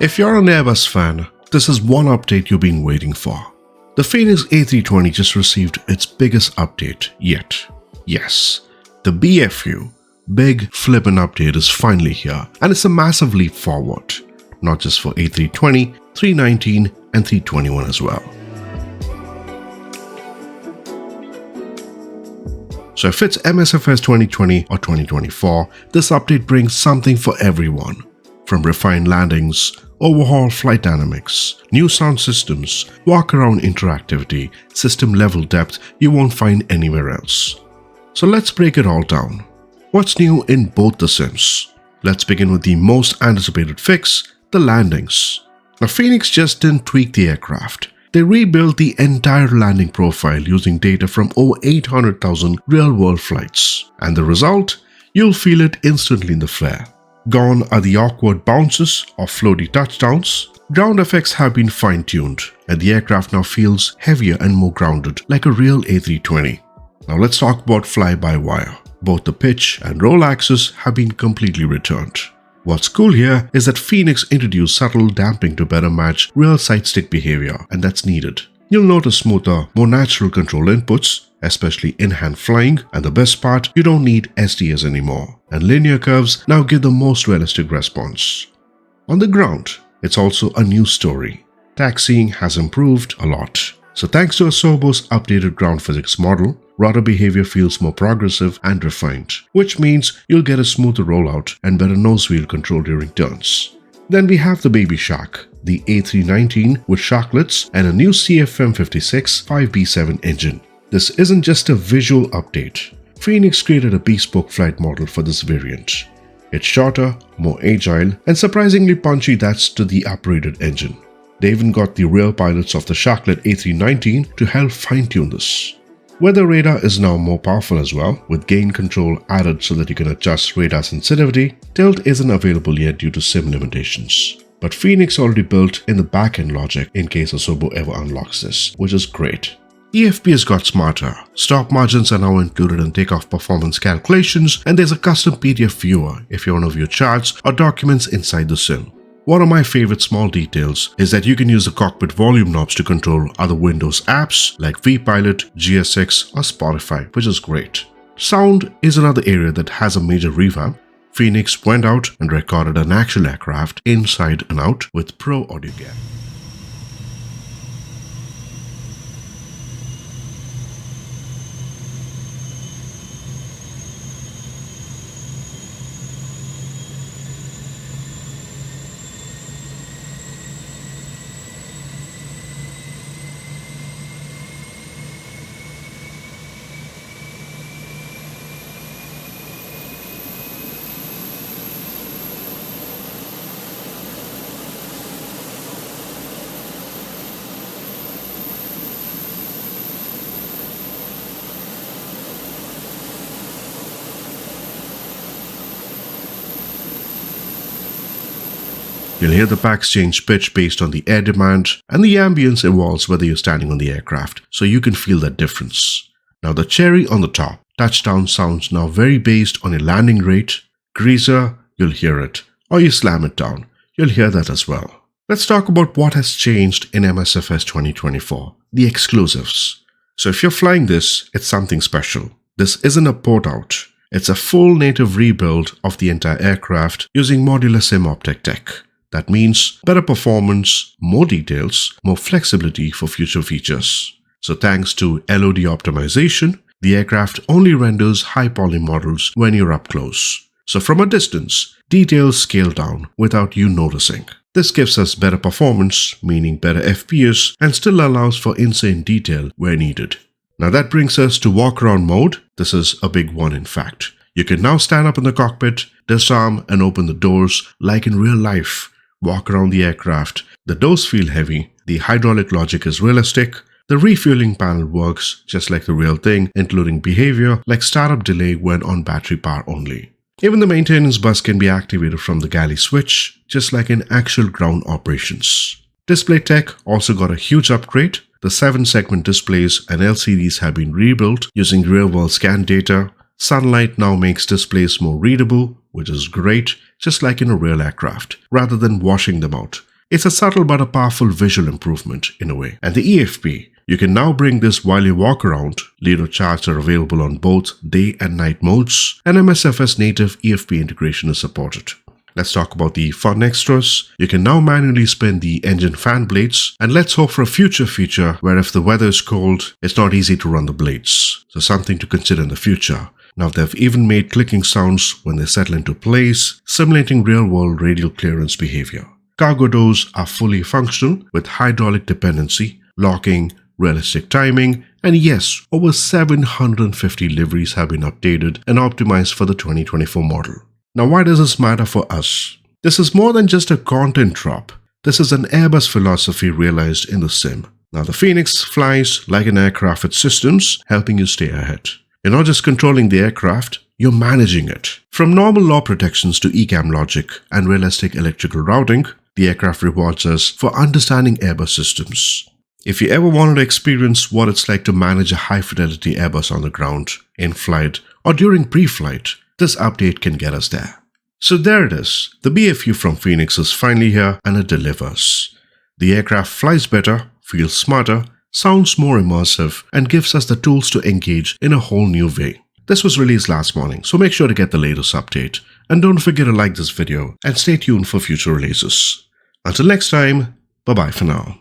If you're an Airbus fan, this is one update you've been waiting for. The Fenix A320 just received its biggest update yet. Yes, the BFU, Big Flippin update is finally here, and it's a massive leap forward, not just for A320, 319 and 321 as well. So if it's MSFS 2020 or 2024, this update brings something for everyone. From refined landings, overhaul flight dynamics, new sound systems, walk-around interactivity, system-level depth you won't find anywhere else. So let's break it all down. What's new in both the sims? Let's begin with the most anticipated fix, the landings. Now Fenix just didn't tweak the aircraft. They rebuilt the entire landing profile using data from over 800,000 real-world flights. And the result? You'll feel it instantly in the flare. Gone are the awkward bounces or floaty touchdowns. Ground effects have been fine-tuned, and the aircraft now feels heavier and more grounded, like a real A320. Now let's talk about fly-by-wire. Both the pitch and roll axis have been completely returned. What's cool here is that Fenix introduced subtle damping to better match real side-stick behavior, and that's needed. You'll notice smoother, more natural control inputs, especially in-hand flying, and the best part, you don't need SDS anymore, and linear curves now give the most realistic response. On the ground, it's also a new story. Taxiing has improved a lot. So thanks to Asobo's updated ground physics model, rudder behavior feels more progressive and refined, which means you'll get a smoother rollout and better nose wheel control during turns. Then we have the baby shark, the A319 with sharklets and a new CFM56 5B7 engine. This isn't just a visual update. Fenix created a bespoke flight model for this variant. It's shorter, more agile, and surprisingly punchy thanks to the upgraded engine. They even got the real pilots of the sharklet A319 to help fine-tune this. Weather radar is now more powerful as well, with gain control added so that you can adjust radar sensitivity. Tilt isn't available yet due to sim limitations, but Fenix already built in the back-end logic in case Asobo ever unlocks this, which is great. EFP has got smarter. Stop margins are now included in takeoff performance calculations, and there's a custom PDF viewer if you want to view charts or documents inside the sim. One of my favorite small details is that you can use the cockpit volume knobs to control other Windows apps like vPilot, GSX or Spotify, which is great. Sound is another area that has a major revamp. Fenix went out and recorded an actual aircraft inside and out with Pro audio gap. You'll hear the packs change pitch based on the air demand, and the ambience evolves whether you're standing on the aircraft, so you can feel that difference. Now the cherry on the top, touchdown sounds now very based on a landing rate. Greaser, you'll hear it, or you slam it down, you'll hear that as well. Let's talk about what has changed in MSFS 2024, the exclusives. So if you're flying this, it's something special. This isn't a port out. It's a full native rebuild of the entire aircraft using modular SimOptic tech. That means better performance, more details, more flexibility for future features. So thanks to LOD optimization, the aircraft only renders high-poly models when you're up close. So from a distance, details scale down without you noticing. This gives us better performance, meaning better FPS, and still allows for insane detail where needed. Now that brings us to walk-around mode. This is a big one in fact. You can now stand up in the cockpit, disarm and open the doors like in real life. Walk around the aircraft. The doors feel heavy, the hydraulic logic is realistic, the refueling panel works just like the real thing, including behavior like startup delay when on battery power only. Even the maintenance bus can be activated from the galley switch, just like in actual ground operations. Display tech also got a huge upgrade. The 7-segment displays and LCDs have been rebuilt using real-world scan data. Sunlight now makes displays more readable, which is great, just like in a real aircraft, rather than washing them out. It's a subtle but a powerful visual improvement in a way. And the EFP, you can now bring this while you walk around. LIDAR charts are available on both day and night modes, and MSFS native EFP integration is supported. Let's talk about the fun extras. You can now manually spin the engine fan blades, and let's hope for a future feature where if the weather is cold, it's not easy to run the blades. So something to consider in the future. Now they've even made clicking sounds when they settle into place, simulating real-world radial clearance behavior. Cargo doors are fully functional with hydraulic dependency, locking, realistic timing, and yes, over 750 liveries have been updated and optimized for the 2024 model. Now why does this matter for us? This is more than just a content drop. This is an Airbus philosophy realized in the sim. Now the Fenix flies like an aircraft with systems helping you stay ahead. You're not just controlling the aircraft, you're managing it. From normal law protections to ECAM logic and realistic electrical routing, the aircraft rewards us for understanding Airbus systems. If you ever wanted to experience what it's like to manage a high-fidelity Airbus on the ground, in flight, or during pre-flight, this update can get us there. So there it is. The BFU from Fenix is finally here and it delivers. The aircraft flies better, feels smarter, sounds more immersive, and gives us the tools to engage in a whole new way. This was released last morning, so make sure to get the latest update. And don't forget to like this video and stay tuned for future releases. Until next time, bye-bye for now.